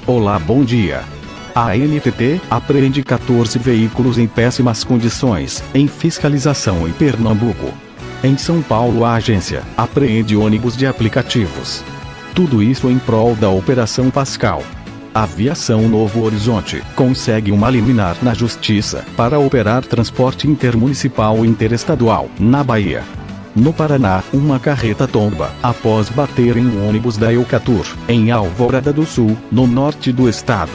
Olá, bom dia. A ANTT apreende 14 veículos em péssimas condições, em fiscalização em Pernambuco. Em São Paulo, a agência apreende ônibus de aplicativos. Tudo isso em prol da Operação Pascal. Aviação Novo Horizonte consegue uma liminar na Justiça para operar transporte intermunicipal e interestadual na Bahia. No Paraná, uma carreta tomba após bater em um ônibus da Eucatur, em Alvorada do Sul, no norte do estado.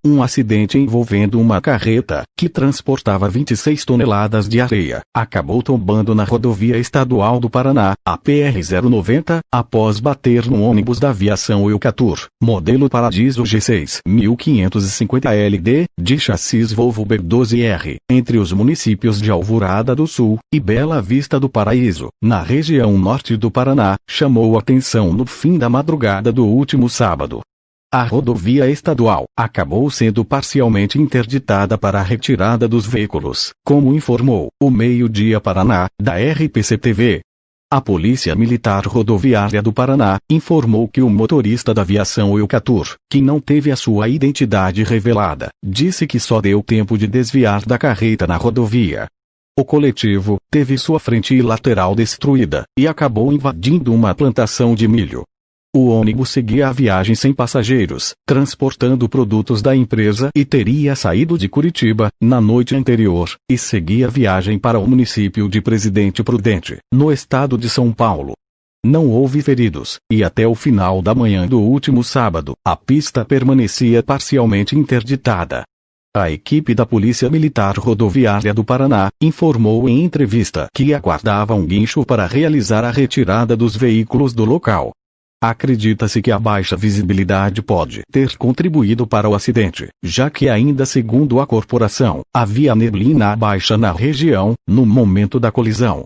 Um acidente envolvendo uma carreta, que transportava 26 toneladas de areia, acabou tombando na rodovia estadual do Paraná, a PR-090, após bater num ônibus da aviação Eucatur, modelo Paradiso G6 1550LD, de chassis Volvo B12R, entre os municípios de Alvorada do Sul e Bela Vista do Paraíso, na região norte do Paraná, chamou atenção no fim da madrugada do último sábado. A rodovia estadual acabou sendo parcialmente interditada para a retirada dos veículos, como informou o Meio-Dia Paraná, da RPC-TV. A Polícia Militar Rodoviária do Paraná informou que o motorista da aviação Eucatur, que não teve a sua identidade revelada, disse que só deu tempo de desviar da carreta na rodovia. O coletivo teve sua frente lateral destruída e acabou invadindo uma plantação de milho. O ônibus seguia a viagem sem passageiros, transportando produtos da empresa e teria saído de Curitiba, na noite anterior, e seguia a viagem para o município de Presidente Prudente, no estado de São Paulo. Não houve feridos, e até o final da manhã do último sábado, a pista permanecia parcialmente interditada. A equipe da Polícia Militar Rodoviária do Paraná informou em entrevista que aguardava um guincho para realizar a retirada dos veículos do local. Acredita-se que a baixa visibilidade pode ter contribuído para o acidente, já que ainda segundo a corporação, havia neblina baixa na região, no momento da colisão.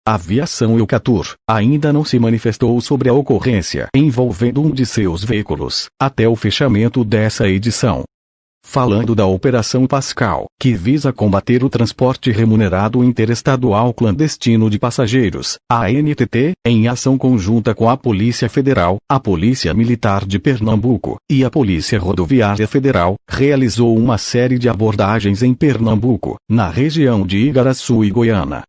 A aviação Eucatur ainda não se manifestou sobre a ocorrência envolvendo um de seus veículos, até o fechamento dessa edição. Falando da Operação Pascal, que visa combater o transporte remunerado interestadual clandestino de passageiros, a ANTT, em ação conjunta com a Polícia Federal, a Polícia Militar de Pernambuco e a Polícia Rodoviária Federal, realizou uma série de abordagens em Pernambuco, na região de Igaraçu e Goiânia.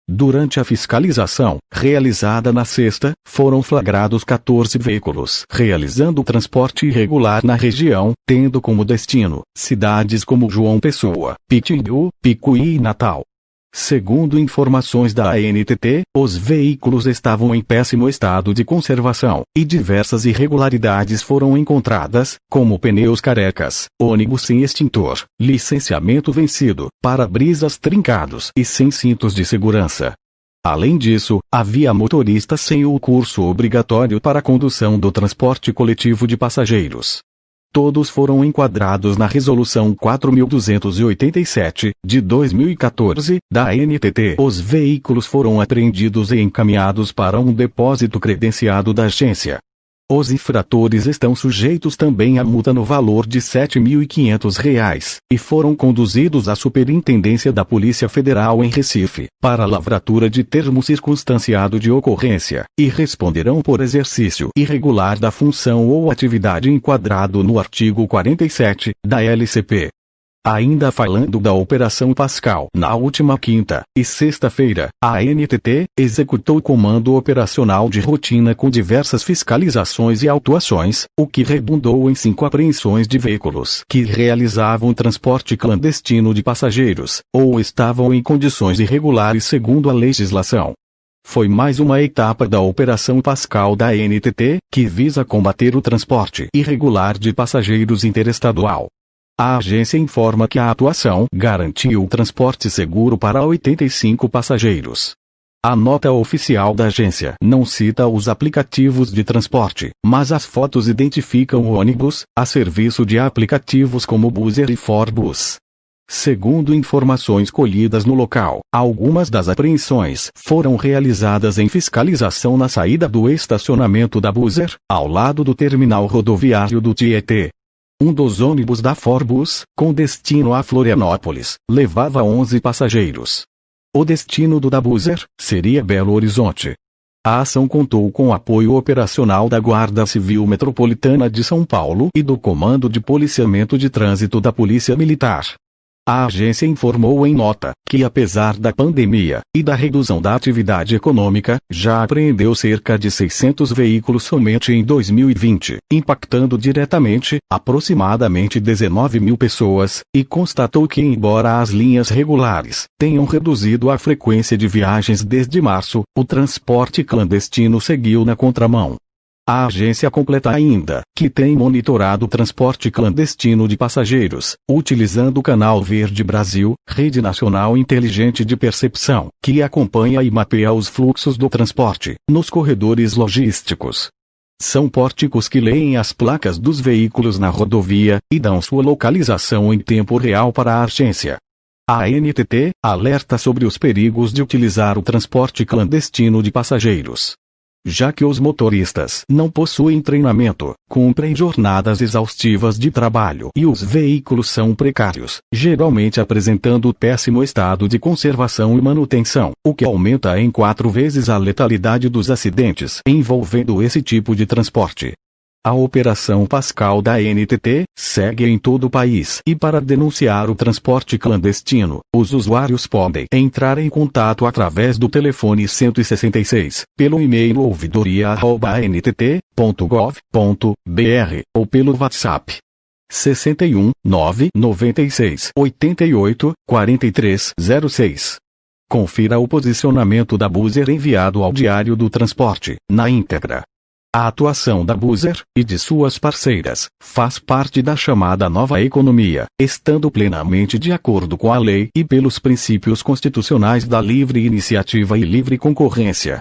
Durante a fiscalização, realizada na sexta, foram flagrados 14 veículos realizando transporte irregular na região, tendo como destino cidades como João Pessoa, Pitingu, Picuí e Natal. Segundo informações da ANTT, os veículos estavam em péssimo estado de conservação, e diversas irregularidades foram encontradas, como pneus carecas, ônibus sem extintor, licenciamento vencido, para-brisas trincados e sem cintos de segurança. Além disso, havia motoristas sem o curso obrigatório para a condução do transporte coletivo de passageiros. Todos foram enquadrados na Resolução 4.287, de 2014, da ANTT. Os veículos foram apreendidos e encaminhados para um depósito credenciado da agência. Os infratores estão sujeitos também a multa no valor de R$ 7.500, e foram conduzidos à Superintendência da Polícia Federal em Recife, para lavratura de termo circunstanciado de ocorrência, e responderão por exercício irregular da função ou atividade enquadrado no artigo 47, da LCP. Ainda falando da Operação Pascal, na última quinta e sexta-feira, a ANTT executou comando operacional de rotina com diversas fiscalizações e autuações, o que redundou em 5 apreensões de veículos que realizavam transporte clandestino de passageiros, ou estavam em condições irregulares segundo a legislação. Foi mais uma etapa da Operação Pascal da ANTT, que visa combater o transporte irregular de passageiros interestadual. A agência informa que a atuação garantiu o transporte seguro para 85 passageiros. A nota oficial da agência não cita os aplicativos de transporte, mas as fotos identificam o ônibus, a serviço de aplicativos como Buser e Forbus. Segundo informações colhidas no local, algumas das apreensões foram realizadas em fiscalização na saída do estacionamento da Buser, ao lado do terminal rodoviário do Tietê. Um dos ônibus da Forbus, com destino a Florianópolis, levava 11 passageiros. O destino do da Buser seria Belo Horizonte. A ação contou com o apoio operacional da Guarda Civil Metropolitana de São Paulo e do Comando de Policiamento de Trânsito da Polícia Militar. A agência informou em nota que, apesar da pandemia e da redução da atividade econômica, já apreendeu cerca de 600 veículos somente em 2020, impactando diretamente, aproximadamente 19 mil pessoas, e constatou que, embora as linhas regulares tenham reduzido a frequência de viagens desde março, o transporte clandestino seguiu na contramão. A agência completa ainda que tem monitorado o transporte clandestino de passageiros, utilizando o Canal Verde Brasil, rede nacional inteligente de percepção, que acompanha e mapeia os fluxos do transporte nos corredores logísticos. São pórticos que leem as placas dos veículos na rodovia e dão sua localização em tempo real para a agência. A ANTT alerta sobre os perigos de utilizar o transporte clandestino de passageiros. Já que os motoristas não possuem treinamento, cumprem jornadas exaustivas de trabalho e os veículos são precários, geralmente apresentando péssimo estado de conservação e manutenção, o que aumenta em 4 vezes a letalidade dos acidentes envolvendo esse tipo de transporte. A Operação Pascal da ANTT segue em todo o país e para denunciar o transporte clandestino, os usuários podem entrar em contato através do telefone 166, pelo e-mail ouvidoria@antt.gov.br ou pelo WhatsApp 61 996 88 43 06. Confira o posicionamento da Buser enviado ao Diário do Transporte, na íntegra. A atuação da Buser e de suas parceiras faz parte da chamada nova economia, estando plenamente de acordo com a lei e pelos princípios constitucionais da livre iniciativa e livre concorrência.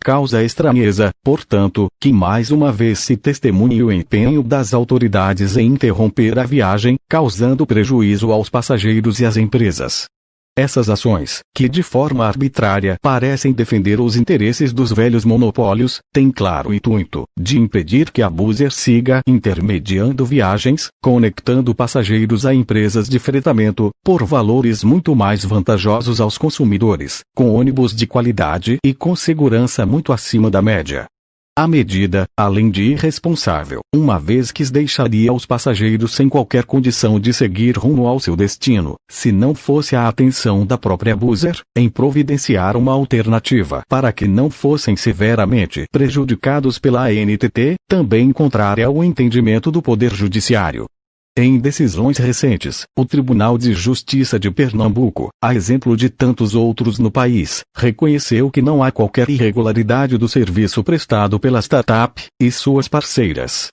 Causa estranheza, portanto, que mais uma vez se testemunhe o empenho das autoridades em interromper a viagem, causando prejuízo aos passageiros e às empresas. Essas ações, que de forma arbitrária parecem defender os interesses dos velhos monopólios, têm claro intuito de impedir que a Buser siga intermediando viagens, conectando passageiros a empresas de fretamento, por valores muito mais vantajosos aos consumidores, com ônibus de qualidade e com segurança muito acima da média. A medida, além de irresponsável, uma vez que deixaria os passageiros sem qualquer condição de seguir rumo ao seu destino, se não fosse a atenção da própria Buser em providenciar uma alternativa para que não fossem severamente prejudicados pela ANTT, também contrária ao entendimento do Poder Judiciário. Em decisões recentes, o Tribunal de Justiça de Pernambuco, a exemplo de tantos outros no país, reconheceu que não há qualquer irregularidade do serviço prestado pela startup e suas parceiras.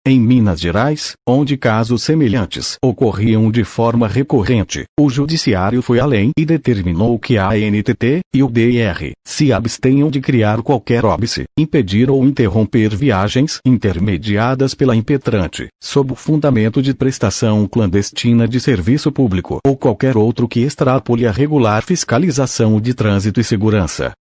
Em Minas Gerais, onde casos semelhantes ocorriam de forma recorrente, o Judiciário foi além e determinou que a ANTT e o DR se abstenham de criar qualquer óbice, impedir ou interromper viagens intermediadas pela impetrante, sob o fundamento de prestação clandestina de serviço público ou qualquer outro que extrapole a regular fiscalização de trânsito e segurança.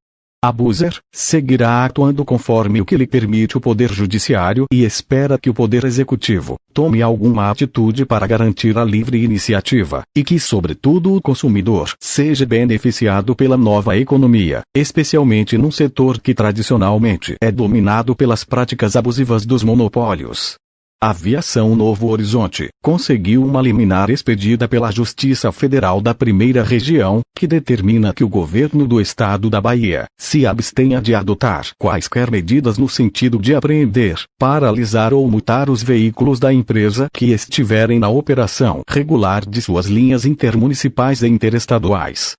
A Buser seguirá atuando conforme o que lhe permite o Poder Judiciário e espera que o Poder Executivo tome alguma atitude para garantir a livre iniciativa, e que sobretudo o consumidor seja beneficiado pela nova economia, especialmente num setor que tradicionalmente é dominado pelas práticas abusivas dos monopólios. A Aviação Novo Horizonte conseguiu uma liminar expedida pela Justiça Federal da Primeira Região, que determina que o governo do estado da Bahia se abstenha de adotar quaisquer medidas no sentido de apreender, paralisar ou multar os veículos da empresa que estiverem na operação regular de suas linhas intermunicipais e interestaduais.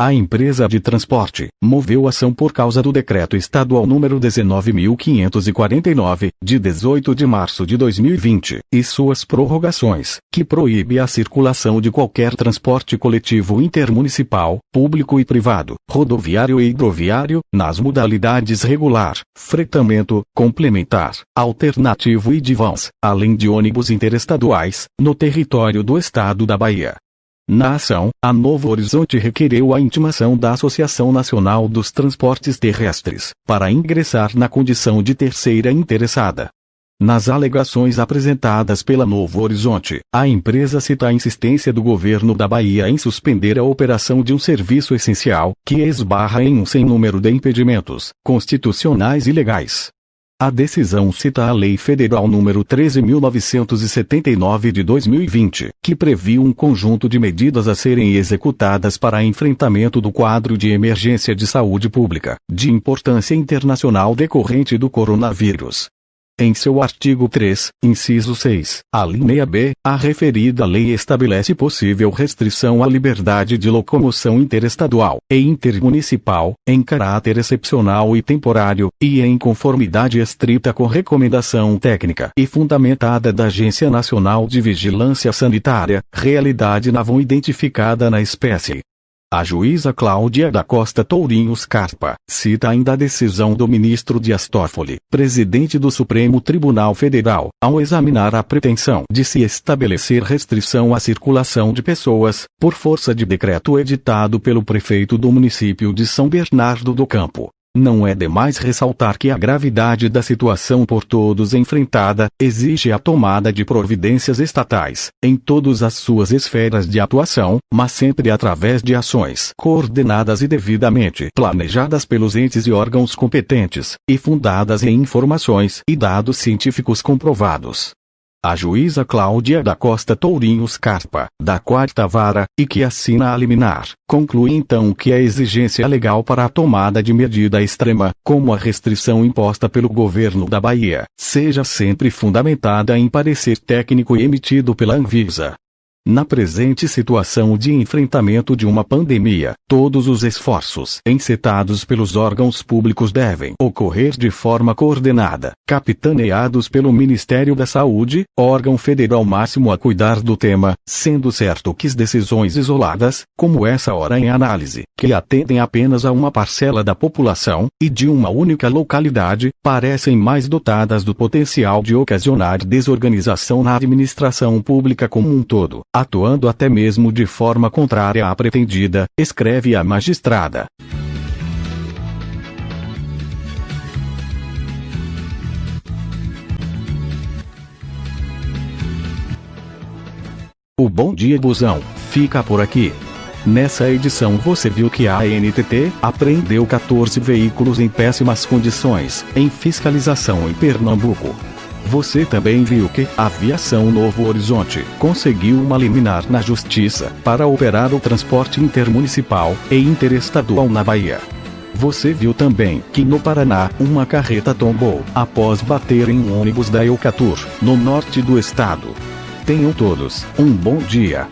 A empresa de transporte moveu ação por causa do Decreto Estadual número 19.549, de 18 de março de 2020, e suas prorrogações, que proíbe a circulação de qualquer transporte coletivo intermunicipal, público e privado, rodoviário e hidroviário, nas modalidades regular, fretamento, complementar, alternativo e de vans, além de ônibus interestaduais, no território do estado da Bahia. Na ação, a Novo Horizonte requereu a intimação da Associação Nacional dos Transportes Terrestres, para ingressar na condição de terceira interessada. Nas alegações apresentadas pela Novo Horizonte, a empresa cita a insistência do governo da Bahia em suspender a operação de um serviço essencial, que esbarra em um sem número de impedimentos constitucionais e legais. A decisão cita a Lei Federal nº 13.979 de 2020, que previu um conjunto de medidas a serem executadas para enfrentamento do quadro de emergência de saúde pública, de importância internacional decorrente do coronavírus. Em seu artigo 3, inciso 6, alínea B, a referida lei estabelece possível restrição à liberdade de locomoção interestadual e intermunicipal, em caráter excepcional e temporário, e em conformidade estrita com recomendação técnica e fundamentada da Agência Nacional de Vigilância Sanitária, realidade não identificada na espécie. A juíza Cláudia da Costa Tourinho Scarpa cita ainda a decisão do ministro Dias Toffoli, presidente do Supremo Tribunal Federal, ao examinar a pretensão de se estabelecer restrição à circulação de pessoas, por força de decreto editado pelo prefeito do município de São Bernardo do Campo. Não é demais ressaltar que a gravidade da situação por todos enfrentada exige a tomada de providências estatais, em todas as suas esferas de atuação, mas sempre através de ações coordenadas e devidamente planejadas pelos entes e órgãos competentes, e fundadas em informações e dados científicos comprovados. A juíza Cláudia da Costa Tourinho Scarpa, da 4ª Vara, e que assina a liminar, conclui então que a exigência legal para a tomada de medida extrema, como a restrição imposta pelo governo da Bahia, seja sempre fundamentada em parecer técnico emitido pela Anvisa. Na presente situação de enfrentamento de uma pandemia, todos os esforços encetados pelos órgãos públicos devem ocorrer de forma coordenada, capitaneados pelo Ministério da Saúde, órgão federal máximo a cuidar do tema, sendo certo que as decisões isoladas, como essa ora em análise, que atendem apenas a uma parcela da população, e de uma única localidade, parecem mais dotadas do potencial de ocasionar desorganização na administração pública como um todo, atuando até mesmo de forma contrária à pretendida, escreve a magistrada. O Bom Dia Busão fica por aqui. Nessa edição você viu que a ANTT apreendeu 14 veículos em péssimas condições, em fiscalização em Pernambuco. Você também viu que a Aviação Novo Horizonte conseguiu uma liminar na Justiça para operar o transporte intermunicipal e interestadual na Bahia. Você viu também que no Paraná, uma carreta tombou após bater em um ônibus da Eucatur, no norte do estado. Tenham todos um bom dia.